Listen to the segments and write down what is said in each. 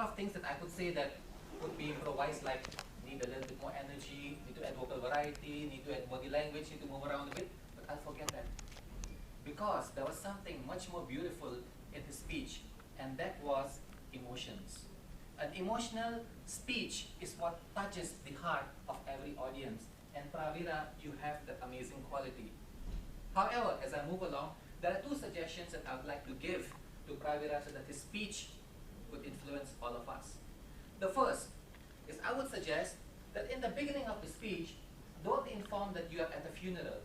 of things that I could say that could be improvised, like need a little bit more energy, need to add vocal variety, need to add body language, need to move around a bit, but I'll forget that. Because there was something much more beautiful in his speech, and that was emotions. An emotional speech is what touches the heart of every audience, and Pravira, you have that amazing quality. However, as I move along, there are two suggestions that I would like to give to Pravira so that his speech could influence all of us. The first is I would suggest that in the beginning of the speech, don't inform that you are at a funeral.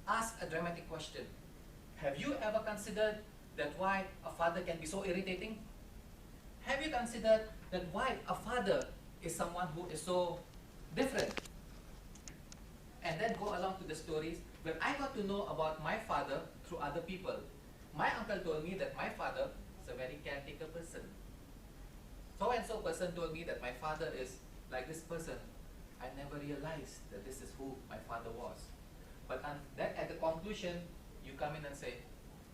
Ask a dramatic question. Have you ever considered that why a father can be so irritating? Have you considered that why a father is someone who is so different? And then go along to the stories. When I got to know about my father through other people, my uncle told me that my father is a very caretaker person. So-and-so person told me that my father is like this person. I never realized that this is who my father was. But then at the conclusion, you come in and say,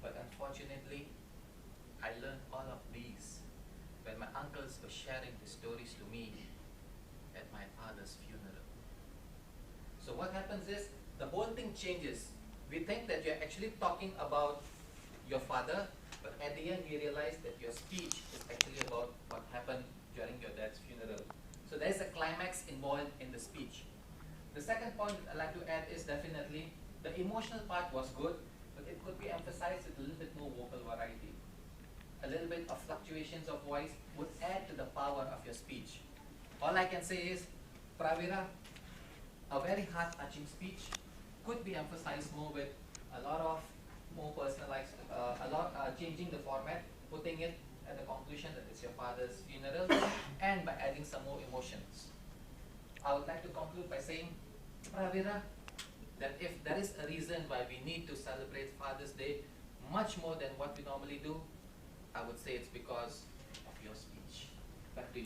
but unfortunately, I learned all of these when my uncles were sharing the stories to me at my father's funeral. So what happens is, the whole thing changes. We think that you're actually talking about your father, but at the end we realize that your speech is actually about what happened during your dad's funeral. So there's a climax involved in the speech. The second point I'd like to add is definitely the emotional part was good, but it could be emphasized with a little bit more vocal variety. A little bit of fluctuations of voice would add to the power of your speech. All I can say is, Pravira, a very heart-touching speech could be emphasized more with a lot of more personalized, changing the format, putting it at the conclusion that it's your father's funeral, and by adding some more emotions. I would like to conclude by saying, Pravira, that if there is a reason why we need to celebrate Father's Day much more than what we normally do, I would say it's because of your speech. Back to you.